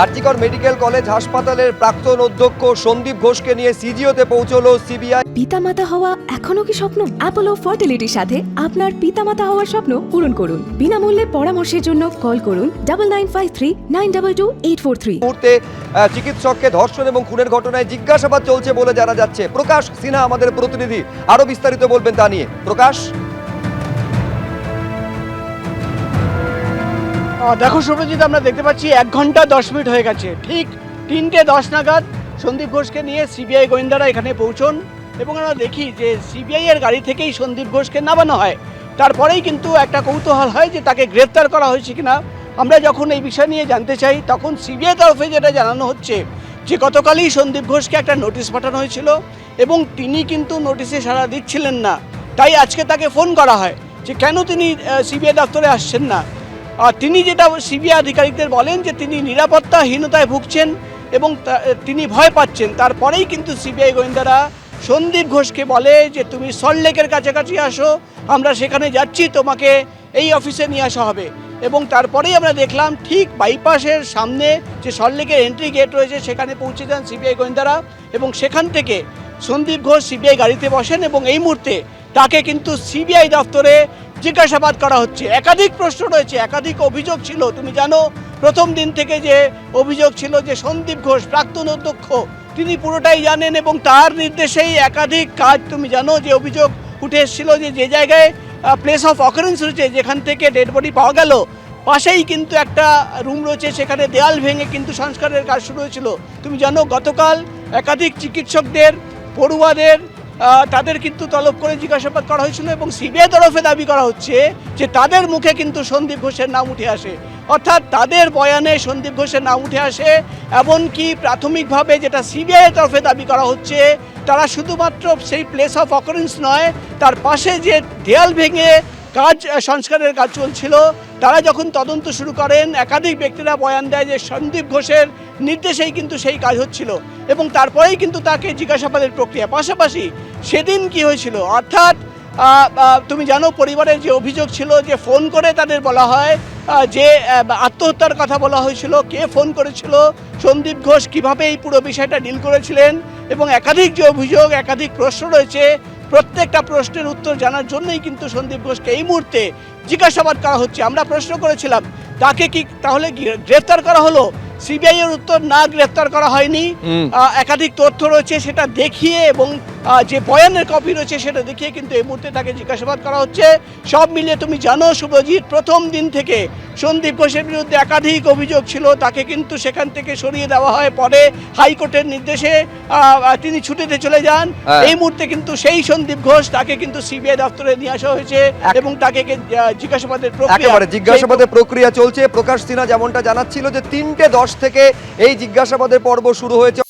RG Kar medical college হাসপাতালের প্রাক্তন অধ্যক্ষ সন্দীপ ঘোষকে নিয়ে সিজিওতে পৌঁছলো সিবিআই। পিতামাতা হওয়া এখনো কি স্বপ্ন? অ্যাপোলো ফার্টিলিটির সাথে আপনার পিতামাতা হওয়ার স্বপ্ন পূরণ করুন। বিনামূল্যে পরামর্শের জন্য কল করুন 9953922843। মুহূর্তে চিকিৎসককে ধর্ষণ এবং খুনের ঘটনায় জিজ্ঞাসাবাদ চলছে বলে জানা যাচ্ছে। প্রকাশ সিনহা আমাদের প্রতিনিধি আরো বিস্তারিত বলবেন তা নিয়ে। প্রকাশ, দেখো সুব্রজিৎ, আমরা দেখতে পাচ্ছি 1 ঘন্টা 10 মিনিট হয়ে গেছে। ঠিক 3:10 নাগাদ সন্দীপ ঘোষকে নিয়ে সিবিআই গোয়েন্দারা এখানে পৌঁছন এবং আমরা দেখি যে সিবিআই এর গাড়ি থেকেই সন্দীপ ঘোষকে নামানো হয়। তারপরেই কিন্তু একটা কৌতূহল হয় যে তাকে গ্রেফতার করা হয়েছে কিনা। আমরা যখন এই বিষয় নিয়ে জানতে চাই তখন সিবিআই তরফে যেটা জানানো হচ্ছে যে গতকালই সন্দীপ ঘোষকে একটা নোটিশ পাঠানো হয়েছিল এবং তিনি কিন্তু নোটিশে সাড়া দিচ্ছিলেন না। তাই আজকে তাকে ফোন করা হয় যে কেন তিনি সিবিআই দপ্তরে আসছেন না। তিনি যেটা সিবিআই আধিকারিকদের বলেন যে তিনি নিরাপত্তাহীনতায় ভুগছেন এবং তিনি ভয় পাচ্ছেন। তারপরেই কিন্তু সিবিআই গোয়েন্দারা সন্দীপ ঘোষকে বলে যে তুমি সল্টলেকের কাছাকাছি আসো, আমরা সেখানে যাচ্ছি, তোমাকে এই অফিসে নিয়ে আসা হবে। এবং তারপরেই আমরা দেখলাম ঠিক বাইপাসের সামনে যে সল্টলেকের এন্ট্রি গেট রয়েছে সেখানে পৌঁছে যান সিবিআই গোয়েন্দারা এবং সেখান থেকে সন্দীপ ঘোষ সিবিআই গাড়িতে বসেন এবং এই মুহূর্তে তাকে কিন্তু সিবিআই দপ্তরে জিজ্ঞাসাবাদ করা হচ্ছে। একাধিক প্রশ্ন রয়েছে, একাধিক অভিযোগ ছিল। তুমি জানো প্রথম দিন থেকে যে অভিযোগ ছিল যে সন্দীপ ঘোষ প্রাক্তন অধ্যক্ষ তিনি পুরোটাই জানেন এবং তার নির্দেশেই একাধিক কাজ, তুমি জানো যে অভিযোগ উঠে এসেছিল যে জায়গায় প্লেস অফ অকারেন্স রয়েছে, যেখান থেকে ডেড বডি পাওয়া গেল, পাশেই কিন্তু একটা রুম রয়েছে, সেখানে দেয়াল ভেঙে কিন্তু সংস্কারের কাজ শুরু হয়েছিল। তুমি জানো গতকাল একাধিক চিকিৎসকদের, পড়ুয়াদের তাদের কিন্তু তলব করে জিজ্ঞাসাবাদ করা হয়েছিল এবং সিবিআই তরফে দাবি করা হচ্ছে যে তাদের মুখে কিন্তু সন্দীপ ঘোষের নাম উঠে আসে, অর্থাৎ তাদের বয়ানে সন্দীপ ঘোষের নাম উঠে আসে। এমনকি প্রাথমিকভাবে যেটা সিবিআই তরফে দাবি করা হচ্ছে তারা শুধুমাত্র সেই প্লেস অফ অকারেন্স নয়, তার পাশে যে দেয়াল ভেঙে কাজ, সংস্কারের কাজ চলছিল, তারা যখন তদন্ত শুরু করেন একাধিক ব্যক্তিরা বয়ান দেয় যে সন্দীপ ঘোষের নির্দেশেই কিন্তু সেই কাজ হচ্ছিল এবং তারপরেই কিন্তু তাকে জিজ্ঞাসাবাদের প্রক্রিয়া। পাশাপাশি সেদিন কি হয়েছিল, অর্থাৎ তুমি জানো পরিবারের যে অভিযোগ ছিল যে ফোন করে তাদের বলা হয় যে আত্মহত্যার কথা বলা হয়েছিল, কে ফোন করেছিল, সন্দীপ ঘোষ কীভাবে এই পুরো বিষয়টা ডিল করেছিলেন এবং একাধিক যে অভিযোগ, একাধিক প্রশ্ন রয়েছে, প্রত্যেকটা প্রশ্নের উত্তর জানার জন্যই কিন্তু সন্দীপ ঘোষকে এই মুহূর্তে জিজ্ঞাসাবাদ করা হচ্ছে। আমরা প্রশ্ন করেছিলাম তাকে কি তাহলে গ্রেফতার করা হলো? সিবিআই এর উত্তর, না, গ্রেফতার করা হয়নি। একাধিক তথ্য রয়েছে সেটা দেখিয়ে এবং যে বয়ানের কপি রয়েছে সেটা দেখিয়ে কিন্তু এই মুহূর্তে তাকে জিজ্ঞাসাবাদ করা হচ্ছে। সব মিলিয়ে তুমি জানো শুভজিৎ, প্রথম দিন থেকে সন্দীপ ঘোষের বিরুদ্ধে একাধিক অভিযোগ ছিল, তাকে কিন্তু সেখান থেকে সরিয়ে দেওয়া হয়, পরে হাইকোর্টের নির্দেশে তিনি ছুটিতে চলে যান। এই মুহূর্তে কিন্তু সেই সন্দীপ ঘোষ, তাকে কিন্তু সিবিআই দপ্তরে নিয়ে আসা হয়েছে এবং তাকে জিজ্ঞাসাবাদের প্রক্রিয়া চলছে। প্রকাশ সিনহা যেমনটা জানাচ্ছিল যে 3:10 থেকে এই জিজ্ঞাসাবাদের পর্ব শুরু হয়েছে।